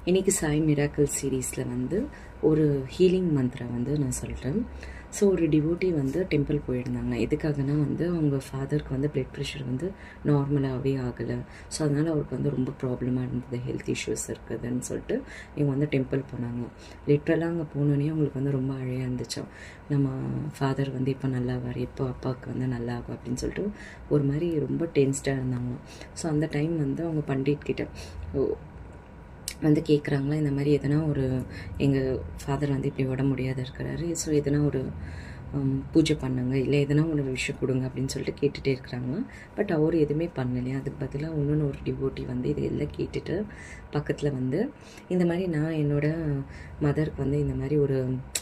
இன்றைக்கி சாய் மிராக்கிள் சீரீஸில் வந்து ஒரு ஹீலிங் மந்த்ரா வந்து நான் சொல்கிறேன். ஸோ ஒரு டிவோட்டி வந்து டெம்பிள் போயிருந்தாங்க. எதுக்காகனா வந்து அவங்க ஃபாதருக்கு வந்து பிளட் ப்ரெஷர் வந்து நார்மலாகவே ஆகலை. ஸோ அதனால் அவருக்கு வந்து ரொம்ப ப்ராப்ளமாக இருந்தது, ஹெல்த் இஷ்யூஸ் இருக்குதுன்னு சொல்லிட்டு இவங்க வந்து டெம்பிள் போனாங்க. லிட்ரலாக அங்கே போனோடனே அவங்களுக்கு வந்து ரொம்ப அழையாக இருந்துச்சோம். நம்ம ஃபாதர் வந்து இப்போ நல்லா ஆவார், எப்போ அப்பாவுக்கு வந்து நல்லா ஆகும் அப்படின்னு சொல்லிட்டு ஒரு மாதிரி ரொம்ப டென்ஸ்டாக இருந்தாங்க. ஸோ அந்த டைம் வந்து அவங்க பண்டிட் கிட்ட வந்து கேட்குறாங்களா, இந்த மாதிரி எதனா ஒரு எங்கள் ஃபாதர் வந்து இப்படி விட முடியாத இருக்கிறாரு, ஸோ எதனா ஒரு பூஜை பண்ணுங்க, இல்லை எதனா ஒரு விஷயம் கொடுங்க அப்படின்னு சொல்லிட்டு கேட்டுகிட்டே இருக்கிறாங்க. பட் அவர் எதுவுமே பண்ணலையா. அதுக்கு பதிலாக இன்னொன்று ஒரு டிவோட்டி வந்து இதையெல்லாம் கேட்டுட்டு பக்கத்தில் வந்து இந்த மாதிரி நான் என்னோடய மதருக்கு வந்து இந்த மாதிரி ஒரு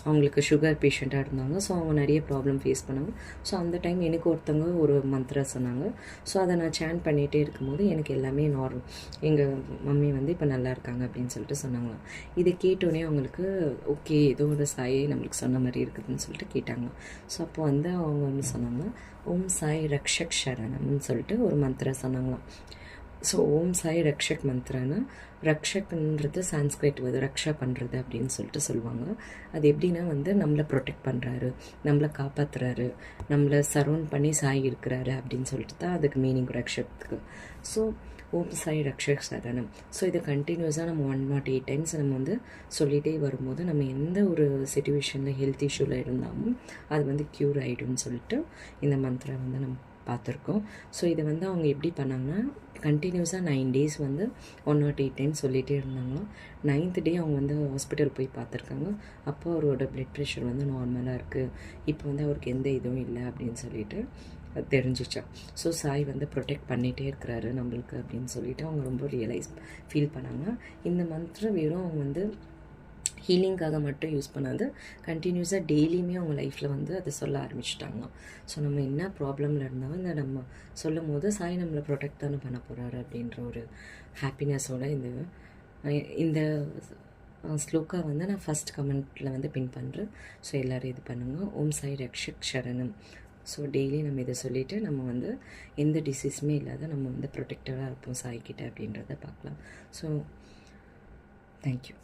அவங்களுக்கு சுகர் பேஷண்ட்டாக இருந்தாங்க. ஸோ அவங்க நிறைய ப்ராப்ளம் ஃபேஸ் பண்ணாங்க. ஸோ அந்த டைம் எனக்கு ஒருத்தவங்க ஒரு மந்த்ரா சொன்னாங்க. ஸோ அதை நான் சேன் பண்ணிகிட்டே இருக்கும்போது எனக்கு எல்லாமே எங்கள் மம்மி வந்து இப்போ நல்லா இருக்காங்க அப்படின்னு சொல்லிட்டு சொன்னாங்க. இதை கேட்டோடனே அவங்களுக்கு ஓகே, ஏதோ ஒரு சாயை நம்மளுக்கு சொன்ன மாதிரி இருக்குதுன்னு சொல்லிட்டு கேட்டாங்க. ஸோ அப்போ வந்து அவங்க வந்து சொன்னாங்க, ஓம் சாய் ரக்ஷக் சரணம்னு சொல்லிட்டு ஒரு மந்த்ரா சொன்னாங்களாம். ஸோ ஓம் சாய் ரக்ஷக் மந்த்ரானா, ரக்ஷக்ன்றது சான்ஸ்கிரிட் வருது, ரக்ஷா பண்ணுறது அப்படின்னு சொல்லிட்டு சொல்லுவாங்க. அது எப்படின்னா வந்து நம்மளை ப்ரொடெக்ட் பண்ணுறாரு, நம்மளை காப்பாற்றுறாரு, நம்மளை சரௌண்ட் பண்ணி சாய் இருக்கிறாரு அப்படின்னு சொல்லிட்டு தான் அதுக்கு மீனிங் ரக்ஷத்துக்கு. ஸோ ஓம் சாய் ரக்ஷக் சரணம். ஸோ இதை கண்டினியூஸாக நம்ம 108 டைம்ஸ் நம்ம வந்து சொல்லிகிட்டே வரும்போது நம்ம எந்த ஒரு சிச்சுவேஷனில் ஹெல்த் இஷ்யூவில் இருந்தாலும் அது வந்து க்யூர் ஆகிடும்னு சொல்லிட்டு இந்த மந்த்ரா வந்து நம்ம பார்த்துருக்கோம். ஸோ இதை வந்து அவங்க எப்படி பண்ணாங்கன்னா, கண்டினியூஸாக 9 days வந்து 108 டைம்ஸ் சொல்லிகிட்டே இருந்தாங்களாம். 9th day அவங்க வந்து ஹாஸ்பிட்டல் போய் பார்த்துருக்காங்க. அப்போ அவரோட பிளட் ப்ரெஷர் வந்து நார்மலாக இருக்குது, இப்போ வந்து அவருக்கு எந்த இதுவும் இல்லை அப்படின்னு சொல்லிட்டு தெரிஞ்சிச்சா. ஸோ சாய் வந்து ப்ரொடெக்ட் பண்ணிகிட்டே இருக்கிறாரு நம்மளுக்கு அப்படின்னு சொல்லிட்டு அவங்க ரொம்ப ஃபீல் பண்ணாங்க. இந்த மந்த்ரா வெறும் அவங்க வந்து ஹீலிங்காக மட்டும் யூஸ் பண்ணாது, கண்டினியூஸாக டெய்லியுமே அவங்க லைஃப்பில் வந்து அதை சொல்ல ஆரம்பிச்சிட்டாங்க. ஸோ நம்ம என்ன ப்ராப்ளமில் இருந்தாலும் இந்த நம்ம சொல்லும் போது சாய் நம்மளை ப்ரொடெக்ட் தானே பண்ண போகிறாரு அப்படின்ற ஒரு ஹாப்பினஸோட இந்த ஸ்லோக்கா வந்து நான் ஃபஸ்ட் கமெண்ட்டில் வந்து பின் பண்ணுறேன். ஸோ எல்லோரும் இது பண்ணுங்கள். ஓம் சாய் ரக்ஷக் சரணம். ஸோ டெய்லி நம்ம இதை சொல்லிவிட்டு நம்ம வந்து எந்த டிசீஸுமே இல்லாத நம்ம வந்து ப்ரொடெக்டடாக இருப்போம் சாய்கிட்ட அப்படின்றத பார்க்கலாம். So thank you.